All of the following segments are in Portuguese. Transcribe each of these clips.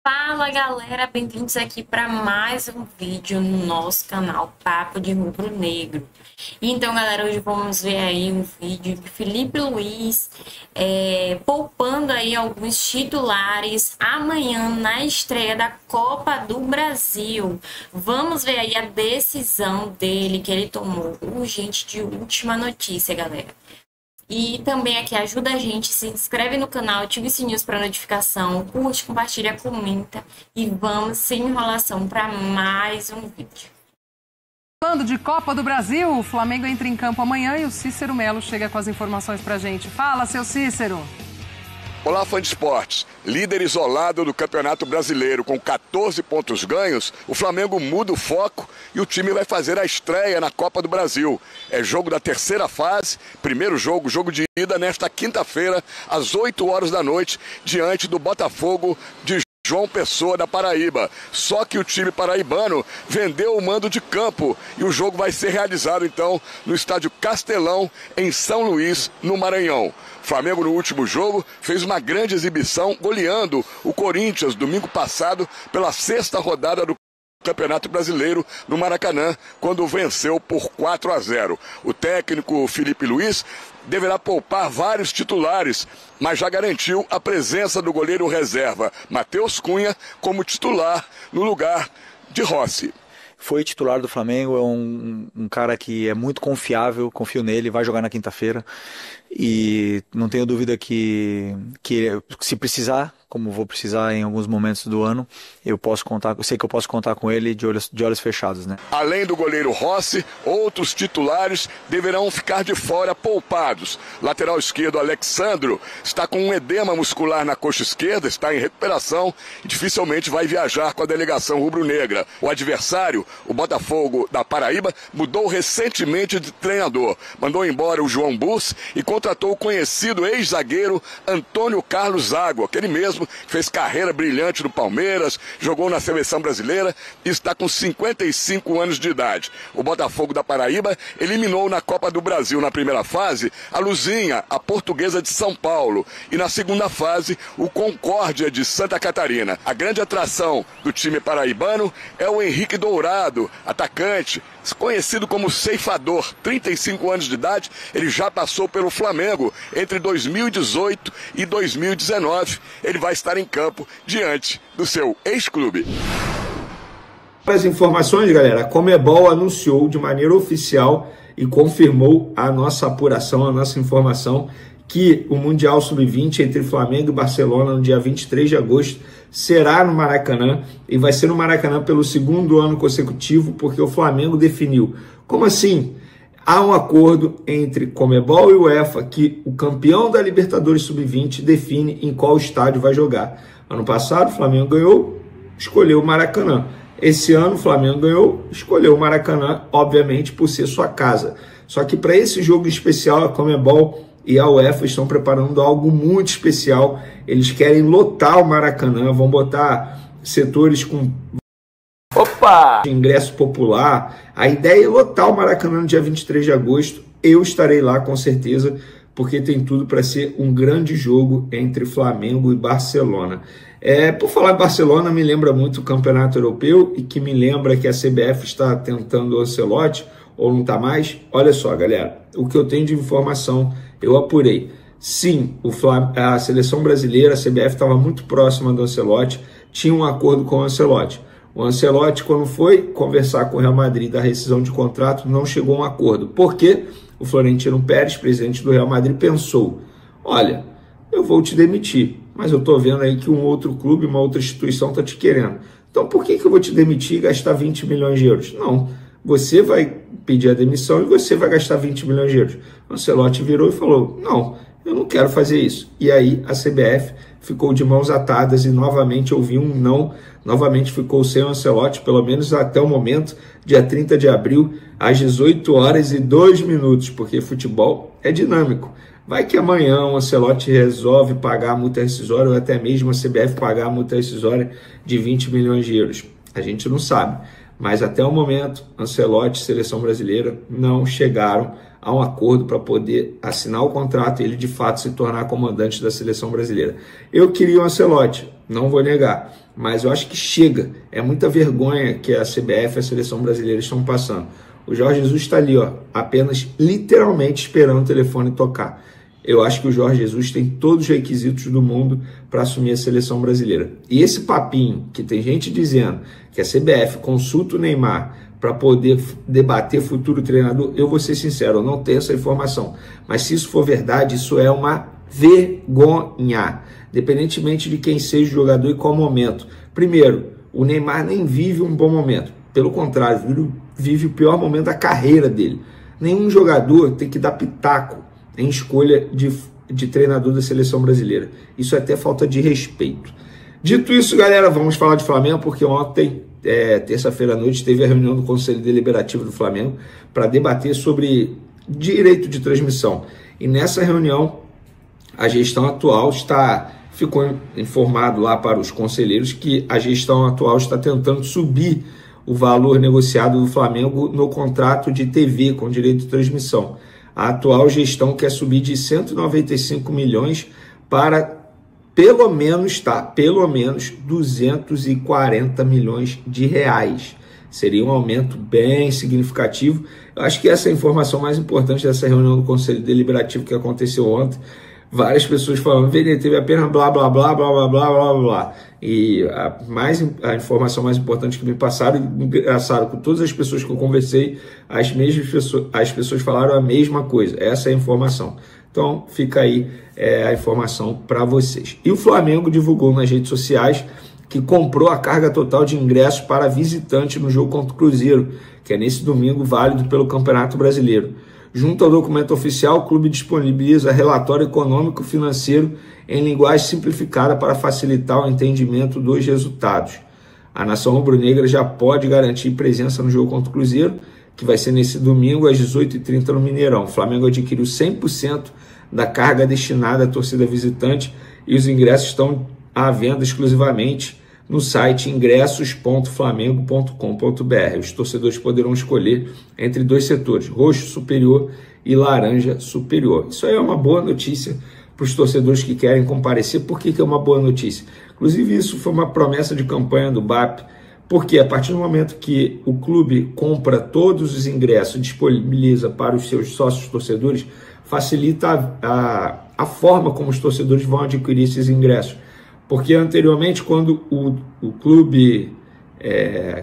Fala galera, bem-vindos aqui para mais um vídeo no nosso canal Papo de Rubro Negro. Então galera, hoje vamos ver aí um vídeo de Filipe Luís poupando aí alguns titulares amanhã na estreia da Copa do Brasil. Vamos ver aí a decisão dele que ele tomou, urgente de última notícia, galera. E também aqui ajuda a gente, se inscreve no canal, ativa o sininho para notificação, curte, compartilha, comenta e vamos sem enrolação para mais um vídeo. Falando de Copa do Brasil, o Flamengo entra em campo amanhã e o Cícero Melo chega com as informações pra gente. Fala, seu Cícero! Olá, fã de esportes. Líder isolado do Campeonato Brasileiro com 14 pontos ganhos, o Flamengo muda o foco e o time vai fazer a estreia na Copa do Brasil. É jogo da terceira fase, primeiro jogo de ida nesta quinta-feira, às 8 horas da noite, diante do Botafogo de João Pessoa, da Paraíba. Só que o time paraibano vendeu o mando de campo e o jogo vai ser realizado então no estádio Castelão, em São Luís, no Maranhão. O Flamengo no último jogo fez uma grande exibição goleando o Corinthians domingo passado pela sexta rodada do Campeonato Brasileiro no Maracanã, quando venceu por 4-0. O técnico Filipe Luís deverá poupar vários titulares, mas já garantiu a presença do goleiro reserva Matheus Cunha como titular no lugar de Rossi. Foi titular do Flamengo, é um cara que é muito confiável, confio nele, vai jogar na quinta-feira e não tenho dúvida que se precisar, como vou precisar em alguns momentos do ano, eu sei que eu posso contar com ele de olhos fechados, né? Além do goleiro Rossi, outros titulares deverão ficar de fora poupados. Lateral esquerdo Alexandro está com um edema muscular na coxa esquerda, está em recuperação e dificilmente vai viajar com a delegação rubro-negra. O adversário, o Botafogo da Paraíba, mudou recentemente de treinador. Mandou embora o João Bus e contratou o conhecido ex-zagueiro Antônio Carlos Zago, aquele mesmo que fez carreira brilhante no Palmeiras, jogou na seleção brasileira e está com 55 anos de idade. O Botafogo da Paraíba eliminou na Copa do Brasil na primeira fase a Luzinha, a Portuguesa de São Paulo, e na segunda fase o Concórdia de Santa Catarina. A grande atração do time paraibano é o Henrique Dourado, atacante, conhecido como ceifador, 35 anos de idade, ele já passou pelo Flamengo entre 2018 e 2019. Ele vai estar em campo diante do seu ex-clube. As informações, galera, a Conmebol anunciou de maneira oficial e confirmou a nossa apuração, a nossa informação, que o Mundial Sub-20 entre Flamengo e Barcelona no dia 23 de agosto será no Maracanã, e vai ser no Maracanã pelo segundo ano consecutivo, porque o Flamengo definiu. Como assim? Há um acordo entre Conmebol e UEFA que o campeão da Libertadores Sub-20 define em qual estádio vai jogar. Ano passado o Flamengo ganhou, escolheu o Maracanã. Esse ano o Flamengo ganhou, escolheu o Maracanã, obviamente por ser sua casa. Só que para esse jogo especial, a Conmebol e a UEFA estão preparando algo muito especial. Eles querem lotar o Maracanã, vão botar setores com de ingresso popular. A ideia é lotar o Maracanã no dia 23 de agosto. Eu estarei lá com certeza, porque tem tudo para ser um grande jogo entre Flamengo e Barcelona. Por falar em Barcelona, me lembra muito o Campeonato Europeu e que me lembra que a CBF está tentando o Ancelotti, ou não está mais. Olha só, galera, o que eu tenho de informação, eu apurei. Sim, a seleção brasileira, a CBF, estava muito próxima do Ancelotti, tinha um acordo com o Ancelotti. O Ancelotti, quando foi conversar com o Real Madrid da rescisão de contrato, não chegou a um acordo. Por quê? O Florentino Pérez, presidente do Real Madrid, pensou: olha, eu vou te demitir, mas eu estou vendo aí que um outro clube, uma outra instituição está te querendo. Então por que eu vou te demitir e gastar 20 milhões de euros? Não, você vai pedir a demissão e você vai gastar 20 milhões de euros. O Ancelotti virou e falou: não, eu não quero fazer isso. E aí a CBF ficou de mãos atadas e novamente ouviu um não, novamente ficou sem o Ancelotti, pelo menos até o momento, dia 30 de abril, às 18 horas e 2 minutos, porque futebol é dinâmico. Vai que amanhã o Ancelotti resolve pagar a multa rescisória ou até mesmo a CBF pagar a multa rescisória de 20 milhões de euros. A gente não sabe, mas até o momento, Ancelotti e Seleção Brasileira não chegaram a um acordo para poder assinar o contrato e ele de fato se tornar comandante da seleção brasileira. Eu queria o Ancelotti, não vou negar, mas eu acho que chega. É muita vergonha que a CBF e a seleção brasileira estão passando. O Jorge Jesus está ali, ó, apenas literalmente esperando o telefone tocar. Eu acho que o Jorge Jesus tem todos os requisitos do mundo para assumir a seleção brasileira. E esse papinho que tem gente dizendo que a CBF consulta o Neymar para poder debater futuro treinador, eu vou ser sincero, eu não tenho essa informação. Mas se isso for verdade, isso é uma vergonha, independentemente de quem seja o jogador e qual momento. Primeiro, o Neymar nem vive um bom momento. Pelo contrário, vive o pior momento da carreira dele. Nenhum jogador tem que dar pitaco em escolha de treinador da seleção brasileira. Isso é até falta de respeito. Dito isso, galera, vamos falar de Flamengo, porque ontem, terça-feira à noite, teve a reunião do Conselho Deliberativo do Flamengo para debater sobre direito de transmissão. E nessa reunião, a gestão atual ficou informado lá para os conselheiros que a gestão atual está tentando subir o valor negociado do Flamengo no contrato de TV com direito de transmissão. A atual gestão quer subir de 195 milhões para pelo menos 240 milhões de reais. Seria um aumento bem significativo. Eu acho que essa é a informação mais importante dessa reunião do Conselho Deliberativo que aconteceu ontem. Várias pessoas falando, Vene, teve apenas blá, blá, blá, blá, blá, blá, blá, blá. E a informação mais importante que me passaram, engraçado, com todas as pessoas que eu conversei, as pessoas falaram a mesma coisa. Essa é a informação. Então, fica aí a informação para vocês. E o Flamengo divulgou nas redes sociais que comprou a carga total de ingressos para visitante no jogo contra o Cruzeiro, que é nesse domingo, válido pelo Campeonato Brasileiro. Junto ao documento oficial, o clube disponibiliza relatório econômico-financeiro em linguagem simplificada para facilitar o entendimento dos resultados. A nação rubro-negra já pode garantir presença no jogo contra o Cruzeiro, que vai ser nesse domingo às 18h30 no Mineirão. O Flamengo adquiriu 100% da carga destinada à torcida visitante e os ingressos estão à venda exclusivamente no site ingressos.flamengo.com.br. Os torcedores poderão escolher entre dois setores, roxo superior e laranja superior. Isso aí é uma boa notícia para os torcedores que querem comparecer. Por que é uma boa notícia? Inclusive, isso foi uma promessa de campanha do BAP, porque a partir do momento que o clube compra todos os ingressos e disponibiliza para os seus sócios torcedores, facilita a forma como os torcedores vão adquirir esses ingressos. Porque anteriormente, quando o clube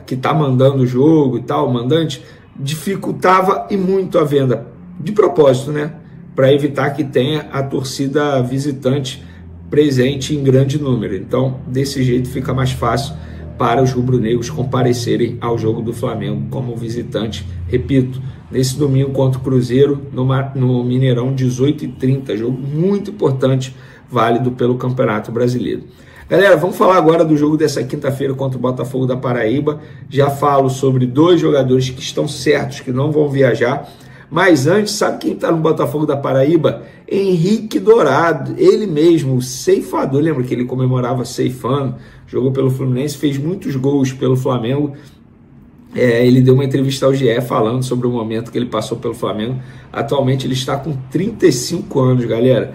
que está mandando o jogo e tal, o mandante, dificultava e muito a venda, de propósito, né? Para evitar que tenha a torcida visitante presente em grande número. Então, desse jeito fica mais fácil para os rubro-negros comparecerem ao jogo do Flamengo como visitante. Repito, nesse domingo contra o Cruzeiro, no Mineirão, 18h30, jogo muito importante, válido pelo Campeonato Brasileiro. Galera, vamos falar agora do jogo dessa quinta-feira contra o Botafogo da Paraíba. Já falo sobre dois jogadores que estão certos, que não vão viajar. Mas antes, sabe quem está no Botafogo da Paraíba? Henrique Dourado, ele mesmo, o ceifador. Lembra que ele comemorava ceifando, jogou pelo Fluminense, fez muitos gols pelo Flamengo. Ele deu uma entrevista ao GE falando sobre o momento que ele passou pelo Flamengo. Atualmente ele está com 35 anos, galera.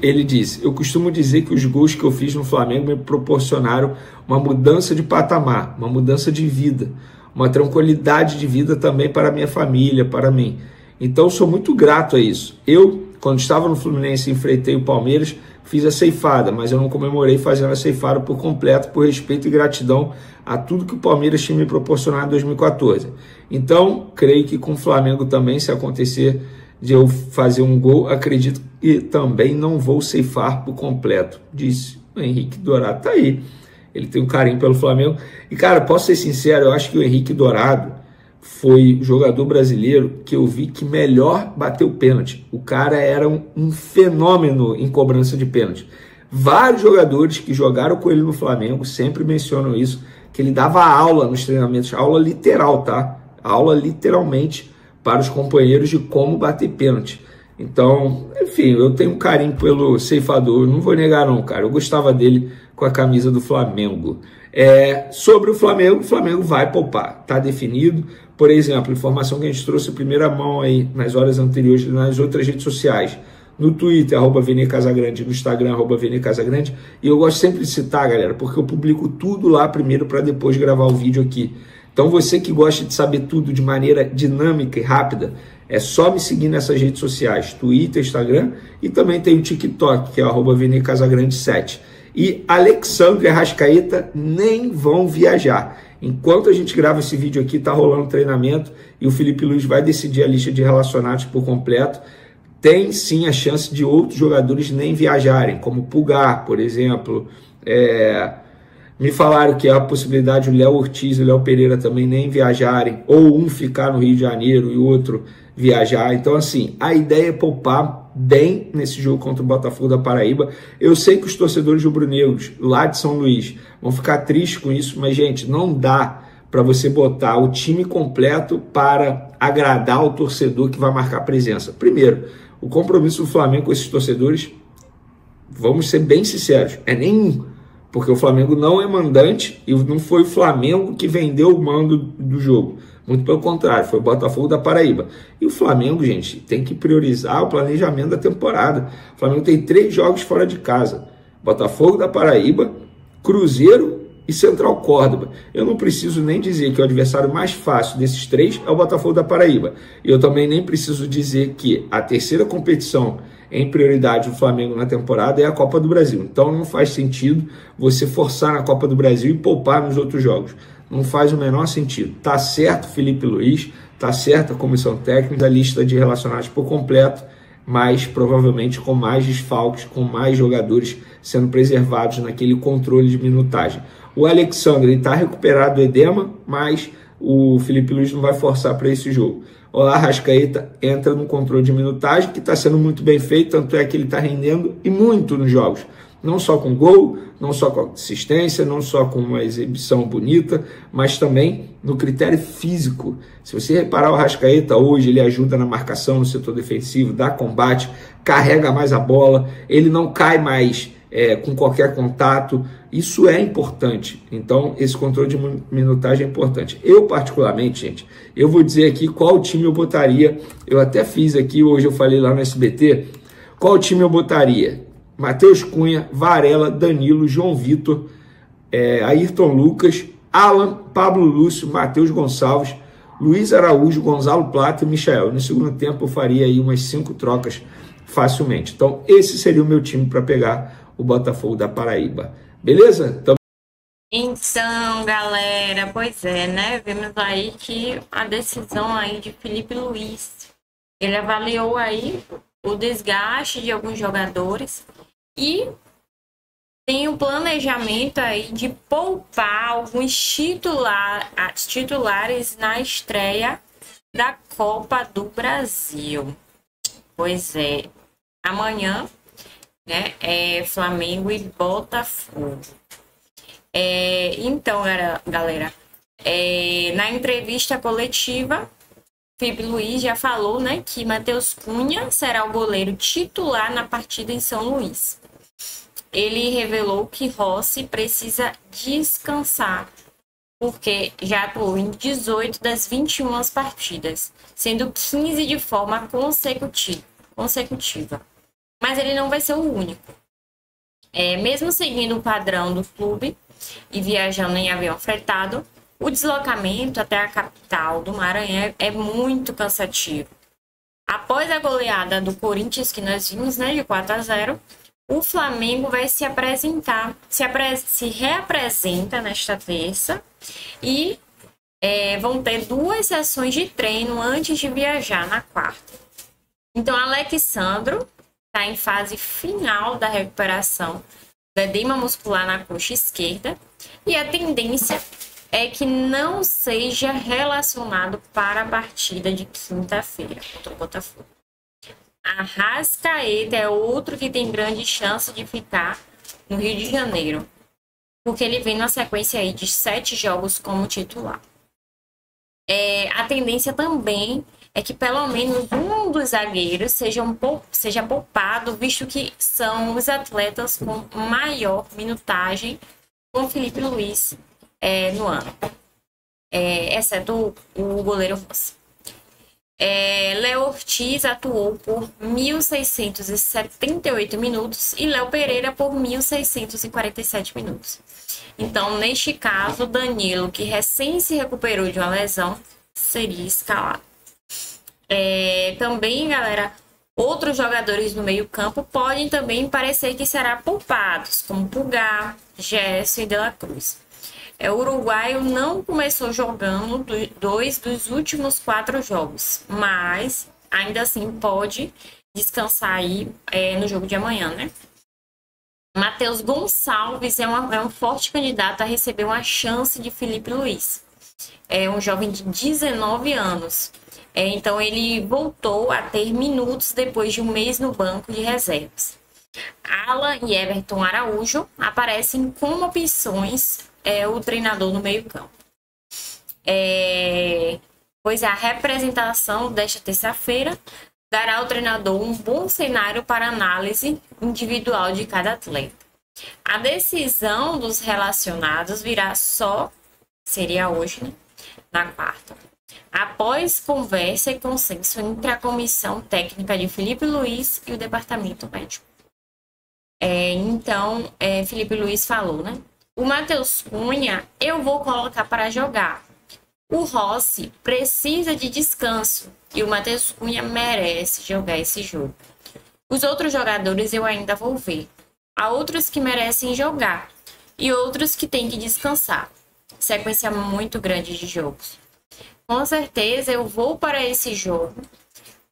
Ele disse, eu costumo dizer que os gols que eu fiz no Flamengo me proporcionaram uma mudança de patamar, uma mudança de vida, uma tranquilidade de vida também para a minha família, para mim. Então, sou muito grato a isso. Eu, quando estava no Fluminense e enfrentei o Palmeiras, fiz a ceifada, mas eu não comemorei fazendo a ceifada por completo, por respeito e gratidão a tudo que o Palmeiras tinha me proporcionado em 2014. Então, creio que com o Flamengo também, se acontecer de eu fazer um gol, acredito que também não vou ceifar por completo, disse o Henrique Dourado. Tá aí, ele tem um carinho pelo Flamengo. E cara, posso ser sincero, eu acho que o Henrique Dourado foi o jogador brasileiro que eu vi que melhor bateu pênalti. O cara era um fenômeno em cobrança de pênalti. Vários jogadores que jogaram com ele no Flamengo sempre mencionam isso, que ele dava aula nos treinamentos, aula literal, tá? Aula literalmente para os companheiros de como bater pênalti. Então, enfim, eu tenho um carinho pelo ceifador, não vou negar não, cara. Eu gostava dele com a camisa do Flamengo. Sobre o Flamengo vai poupar, tá definido. Por exemplo, informação que a gente trouxe em primeira mão aí nas horas anteriores nas outras redes sociais. No Twitter, @VNCasagrande, no Instagram, @VNCasagrande. E eu gosto sempre de citar, galera, porque eu publico tudo lá primeiro para depois gravar o vídeo aqui. Então você que gosta de saber tudo de maneira dinâmica e rápida, é só me seguir nessas redes sociais, Twitter, Instagram, e também tem o TikTok, que é @VNCasagrande7. E Alexandre e Arrascaeta nem vão viajar. Enquanto a gente grava esse vídeo aqui, tá rolando treinamento e o Felipe Luiz vai decidir a lista de relacionados por completo. Tem sim a chance de outros jogadores nem viajarem, como Pulgar, por exemplo. Me falaram que há a possibilidade o Léo Ortiz e o Léo Pereira também nem viajarem, ou um ficar no Rio de Janeiro e o outro viajar. Então, assim, a ideia é poupar bem nesse jogo contra o Botafogo da Paraíba. Eu sei que os torcedores rubro-negros lá de São Luís vão ficar tristes com isso, mas, gente, não dá para você botar o time completo para agradar o torcedor que vai marcar presença. Primeiro, o compromisso do Flamengo com esses torcedores, vamos ser bem sinceros, é nenhum. Porque o Flamengo não é mandante e não foi o Flamengo que vendeu o mando do jogo. Muito pelo contrário, foi o Botafogo da Paraíba. E o Flamengo, gente, tem que priorizar o planejamento da temporada. O Flamengo tem 3 jogos fora de casa. Botafogo da Paraíba, Cruzeiro e Central Córdoba. Eu não preciso nem dizer que o adversário mais fácil desses 3 é o Botafogo da Paraíba. E eu também nem preciso dizer que a terceira competição em prioridade do Flamengo na temporada é a Copa do Brasil. Então não faz sentido você forçar na Copa do Brasil e poupar nos outros jogos. Não faz o menor sentido. Tá certo Felipe Luiz, tá certa a comissão técnica, a lista de relacionados por completo, mas provavelmente com mais desfalques, com mais jogadores sendo preservados naquele controle de minutagem. O Alexandre está recuperado do edema, mas o Felipe Luiz não vai forçar para esse jogo. O Arrascaeta entra no controle de minutagem, que está sendo muito bem feito, tanto é que ele está rendendo e muito nos jogos. Não só com gol, não só com assistência, não só com uma exibição bonita, mas também no critério físico. Se você reparar o Arrascaeta hoje, ele ajuda na marcação no setor defensivo, dá combate, carrega mais a bola, ele não cai mais com qualquer contato. Isso é importante. Então, esse controle de minutagem é importante. Eu, particularmente, gente, eu vou dizer aqui qual time eu botaria. Eu até fiz aqui, hoje eu falei lá no SBT, qual time eu botaria. Matheus Cunha, Varela, Danilo, João Vitor, Ayrton Lucas, Alan, Pablo Lúcio, Matheus Gonçalves, Luiz Araújo, Gonzalo Plata e Michael. No segundo tempo eu faria aí umas 5 trocas facilmente. Então, esse seria o meu time para pegar o Botafogo da Paraíba. Beleza? Então, galera, pois é, né? Vimos aí que a decisão aí de Felipe Luiz, ele avaliou aí o desgaste de alguns jogadores e tem o planejamento aí de poupar alguns titulares na estreia da Copa do Brasil. Pois é, amanhã, né, Flamengo e Botafogo. Então, galera, na entrevista coletiva, Felipe Luiz já falou, né, que Matheus Cunha será o goleiro titular na partida em São Luís. Ele revelou que Rossi precisa descansar, porque já atuou em 18 das 21 partidas, sendo 15 de forma consecutiva. Mas ele não vai ser o único. Mesmo seguindo o padrão do clube e viajando em avião fretado, o deslocamento até a capital do Maranhão é muito cansativo. Após a goleada do Corinthians, que nós vimos, né, de 4-0, o Flamengo vai se reapresenta nesta terça e vão ter 2 sessões de treino antes de viajar na quarta. Então, Alexandro está em fase final da recuperação do edema muscular na coxa esquerda e a tendência é que não seja relacionado para a partida de quinta-feira contra o Botafogo. Arrascaeta é outro que tem grande chance de ficar no Rio de Janeiro, porque ele vem numa sequência aí de 7 jogos como titular. A tendência também é que pelo menos um dos zagueiros seja poupado, visto que são os atletas com maior minutagem com Felipe Luiz no ano. exceto o goleiro Rossi. Léo Ortiz atuou por 1.678 minutos e Léo Pereira por 1.647 minutos. Então, neste caso, Danilo, que recém se recuperou de uma lesão, seria escalado. Também, galera, outros jogadores no meio-campo podem também parecer que serão poupados, como Pulgar, Gerson e De La Cruz. O uruguaio não começou jogando 2 dos últimos 4 jogos, mas ainda assim pode descansar aí no jogo de amanhã, né? Matheus Gonçalves é um forte candidato a receber uma chance de Felipe Luiz. É um jovem de 19 anos. Então ele voltou a ter minutos depois de um mês no banco de reservas. Alan e Everton Araújo aparecem como opções o treinador no meio-campo. Pois a representação desta terça-feira dará ao treinador um bom cenário para análise individual de cada atleta. A decisão dos relacionados seria hoje, né? Na quarta. Após conversa e consenso entre a comissão técnica de Felipe Luiz e o departamento médico. Então, Felipe Luiz falou, né? O Matheus Cunha eu vou colocar para jogar. O Rossi precisa de descanso e o Matheus Cunha merece jogar esse jogo. Os outros jogadores eu ainda vou ver. Há outros que merecem jogar e outros que têm que descansar. Sequência muito grande de jogos. Com certeza eu vou para esse jogo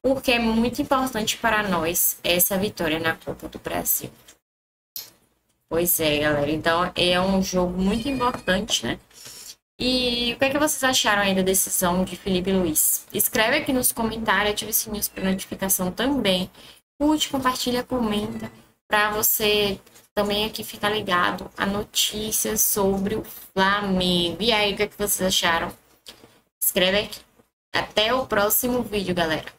porque é muito importante para nós essa vitória na Copa do Brasil. Pois é, galera. Então, é um jogo muito importante, né? E o que é que vocês acharam aí da decisão de Felipe Luiz? Escreve aqui nos comentários, ative o sininho para notificação também. Curte, compartilha, comenta, para você também aqui ficar ligado a notícias sobre o Flamengo. E aí, o que é que vocês acharam? Escreve aqui. Até o próximo vídeo, galera.